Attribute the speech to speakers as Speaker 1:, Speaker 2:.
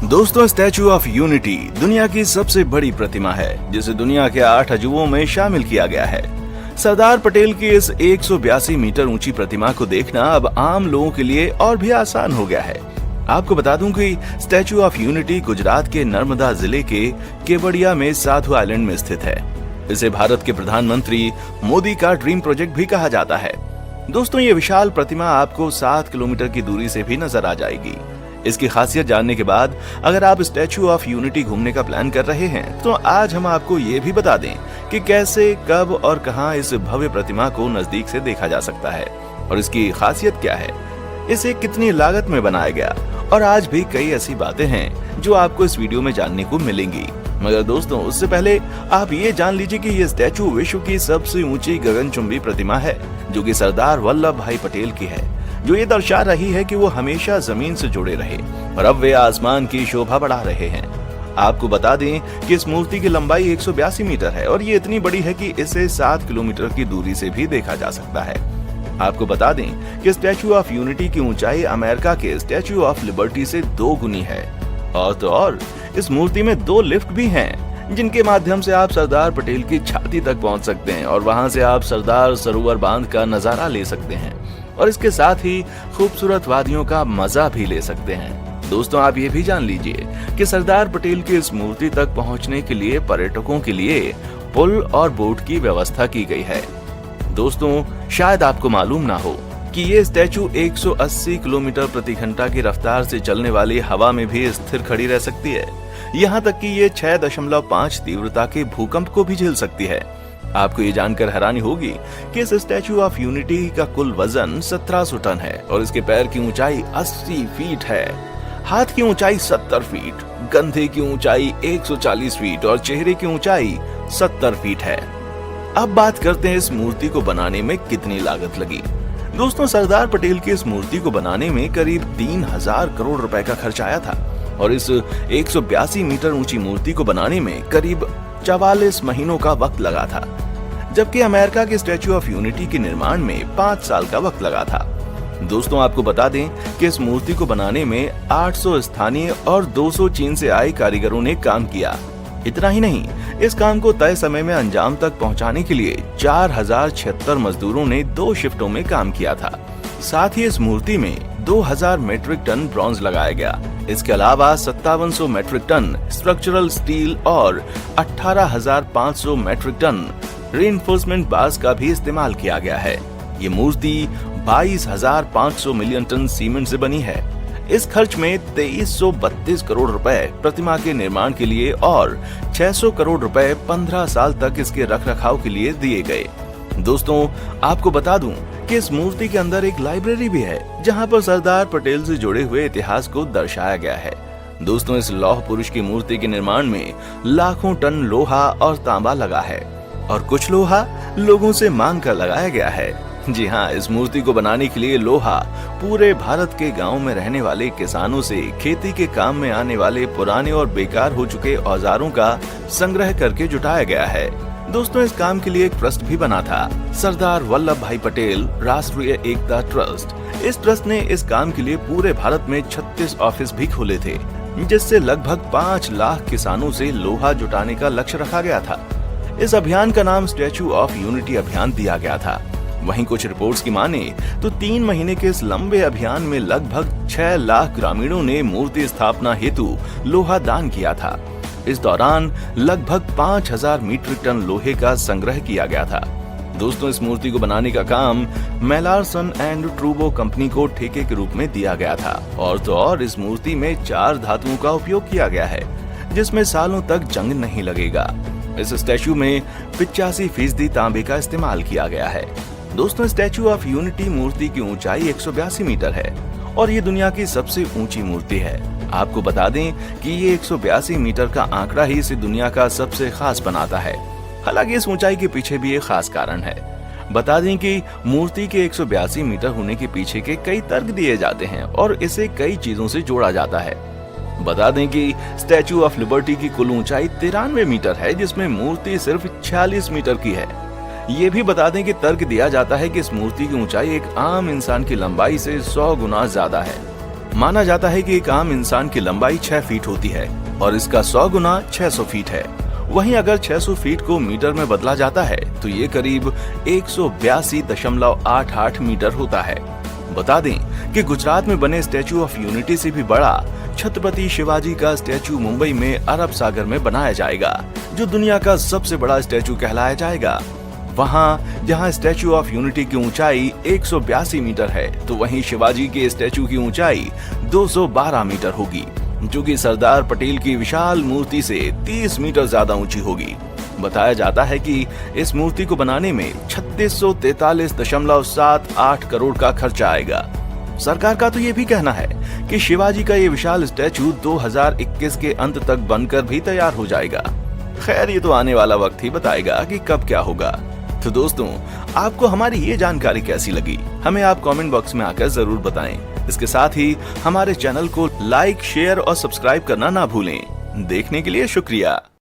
Speaker 1: दोस्तों, statue of unity दुनिया की सबसे बड़ी प्रतिमा है जिसे दुनिया के 8 अजूबों में शामिल किया गया है। सरदार पटेल की इस 182 मीटर ऊंची प्रतिमा को देखना अब आम लोगों के लिए और भी आसान हो गया है। आपको बता दूं कि स्टैचू ऑफ यूनिटी गुजरात के नर्मदा जिले के केवड़िया में साधु आइलैंड में स्थित है। इसे भारत के प्रधानमंत्री मोदी का ड्रीम प्रोजेक्ट भी कहा जाता है। दोस्तों, ये विशाल प्रतिमा आपको 7 किलोमीटर की दूरी से भी नजर आ जाएगी। इसकी खासियत जानने के बाद अगर आप स्टैचू ऑफ यूनिटी घूमने का प्लान कर रहे हैं तो आज हम आपको ये भी बता दें कि कैसे, कब और कहां इस भव्य प्रतिमा को नजदीक से देखा जा सकता है और इसकी खासियत क्या है, इसे कितनी लागत में बनाया गया और आज भी कई ऐसी बातें हैं जो आपको इस वीडियो में जानने को मिलेंगी। मगर दोस्तों, उससे पहले आप ये जान लीजिए कि ये स्टैचू विश्व की सबसे ऊंची गगनचुंबी प्रतिमा है जो कि सरदार वल्लभ भाई पटेल की है, जो ये दर्शा रही है कि वो हमेशा जमीन से जुड़े रहे और अब वे आसमान की शोभा बढ़ा रहे हैं। आपको बता दें कि इस मूर्ति की लंबाई 182 मीटर है और ये इतनी बड़ी है कि इसे 7 किलोमीटर की दूरी से भी देखा जा सकता है। आपको बता दें कि स्टैचू ऑफ यूनिटी की ऊंचाई अमेरिका के स्टैचू ऑफ लिबर्टी से 2 गुनी है और तो और इस मूर्ति में 2 लिफ्ट भी हैं जिनके माध्यम से आप सरदार पटेल की छाती तक पहुंच सकते हैं और वहां से आप सरदार सरोवर बांध का नजारा ले सकते हैं और इसके साथ ही खूबसूरत वादियों का मजा भी ले सकते हैं। दोस्तों, आप ये भी जान लीजिए कि सरदार पटेल की इस मूर्ति तक पहुंचने के लिए पर्यटकों के लिए पुल और बोट की व्यवस्था की गई है। दोस्तों, शायद आपको मालूम ना हो कि ये स्टैचू 180 किलोमीटर प्रति घंटा की रफ्तार से चलने वाली हवा में भी स्थिर खड़ी रह सकती है। यहाँ तक कि ये 6.5 तीव्रता के भूकंप को भी झेल सकती है। आपको ये जानकर हैरानी होगी कि इस स्टैचू ऑफ यूनिटी का कुल वजन 1700 टन है और इसके पैर की ऊंचाई 80 फीट है, हाथ की ऊंचाई 70 फीट, कंधे की ऊंचाई 140 फीट और चेहरे की ऊंचाई 70 फीट है। अब बात करते हैं इस मूर्ति को बनाने में कितनी लागत लगी। दोस्तों, सरदार पटेल की इस मूर्ति को बनाने में करीब 3000 करोड़ रुपए का खर्च आया था और इस 182 मीटर ऊंची मूर्ति को बनाने में करीब 44 महीनों का वक्त लगा था, जबकि अमेरिका के स्टैचू ऑफ यूनिटी के निर्माण में 5 साल का वक्त लगा था। दोस्तों, आपको बता दें कि इस मूर्ति को बनाने में 800 स्थानीय और 200 चीन से आए कारीगरों ने काम किया। इतना ही नहीं, इस काम को तय समय में अंजाम तक पहुंचाने के लिए 4076 मजदूरों ने 2 शिफ्टों में काम किया था। साथ ही इस मूर्ति में 2000 मेट्रिक टन ब्रॉन्ज लगाया गया। इसके अलावा 5700 मेट्रिक टन स्ट्रक्चरल स्टील और 18500 मेट्रिक टन रीइंफोर्समेंट बार्स का भी इस्तेमाल किया गया है। ये मूर्ति 22,500 मिलियन टन सीमेंट से बनी है। इस खर्च में 2332 करोड़ रुपए प्रतिमा के निर्माण के लिए और 600 करोड़ रुपए 15 साल तक इसके रखरखाव के लिए दिए गए। दोस्तों, आपको बता दूं कि इस मूर्ति के अंदर एक लाइब्रेरी भी है जहां पर सरदार पटेल से जुड़े हुए इतिहास को दर्शाया गया है। दोस्तों, इस लौह पुरुष की मूर्ति के निर्माण में लाखों टन लोहा और तांबा लगा है और कुछ लोहा लोगों से मांग कर लगाया गया है। जी हाँ, इस मूर्ति को बनाने के लिए लोहा पूरे भारत के गांव में रहने वाले किसानों से खेती के काम में आने वाले पुराने और बेकार हो चुके औजारों का संग्रह करके जुटाया गया है। दोस्तों, इस काम के लिए एक ट्रस्ट भी बना था, सरदार वल्लभ भाई पटेल राष्ट्रीय एकता ट्रस्ट। इस ट्रस्ट ने इस काम के लिए पूरे भारत में 36 ऑफिस भी खोले थे, जिससे लगभग 5 लाख किसानों से लोहा जुटाने का लक्ष्य रखा गया था। इस अभियान का नाम स्टैचू ऑफ यूनिटी अभियान दिया गया था। वहीं कुछ रिपोर्ट्स की माने तो 3 महीने के इस लंबे अभियान में लगभग 6 लाख ग्रामीणों ने मूर्ति स्थापना हेतु लोहा दान किया था। इस दौरान लगभग 5000 मीट्रिक टन लोहे का संग्रह किया गया था। दोस्तों, इस मूर्ति को बनाने का काम मेलारसन एंड ट्रूबो कंपनी को ठेके के रूप में दिया गया था और तो और इस मूर्ति में 4 धातुओं का उपयोग किया गया है जिसमें सालों तक जंग नहीं लगेगा। इस स्टैचू में 85% तांबे का इस्तेमाल किया गया है। दोस्तों, स्टैचू ऑफ यूनिटी मूर्ति की ऊंचाई 182 मीटर है और ये दुनिया की सबसे ऊंची मूर्ति है। आपको बता दें कि ये 182 मीटर का आंकड़ा ही इसे दुनिया का सबसे खास बनाता है। हालांकि इस ऊंचाई के पीछे भी एक खास कारण है। बता दें कि मूर्ति के 182 मीटर होने के पीछे के कई तर्क दिए जाते हैं और इसे कई चीजों से जोड़ा जाता है। बता दें कि स्टैचू ऑफ लिबर्टी की कुल ऊंचाई 93 मीटर है, जिसमें मूर्ति सिर्फ 46 मीटर की है। ये भी बता दें कि तर्क दिया जाता है कि इस मूर्ति की ऊंचाई एक आम इंसान की लंबाई से 100 गुना ज्यादा है। माना जाता है कि एक आम इंसान की लंबाई 6 फीट होती है और इसका 100 गुना 600 फीट है। वहीं अगर 600 फीट को मीटर में बदला जाता है तो ये करीब 182.88 मीटर होता है। बता दें कि गुजरात में बने स्टैचू ऑफ यूनिटी से भी बड़ा छत्रपति शिवाजी का स्टैचू मुंबई में अरब सागर में बनाया जाएगा, जो दुनिया का सबसे बड़ा स्टैचू कहलाया जाएगा। वहां जहां स्टैचू ऑफ यूनिटी की ऊंचाई 182 मीटर है, तो वहीं शिवाजी के स्टैचू की ऊंचाई 212 मीटर होगी, जो कि सरदार पटेल की विशाल मूर्ति से 30 मीटर ज्यादा ऊंची होगी। बताया जाता है कि इस मूर्ति को बनाने में 3643.78 करोड़ का खर्चा आएगा। सरकार का तो ये भी कहना है कि शिवाजी का ये विशाल स्टैचू 2021 के अंत तक बनकर भी तैयार हो जाएगा। खैर, ये तो आने वाला वक्त ही बताएगा कि कब क्या होगा। तो दोस्तों, आपको हमारी ये जानकारी कैसी लगी, हमें आप कमेंट बॉक्स में आकर जरूर बताएं। इसके साथ ही हमारे चैनल को लाइक, शेयर और सब्सक्राइब करना ना भूलें। देखने के लिए शुक्रिया।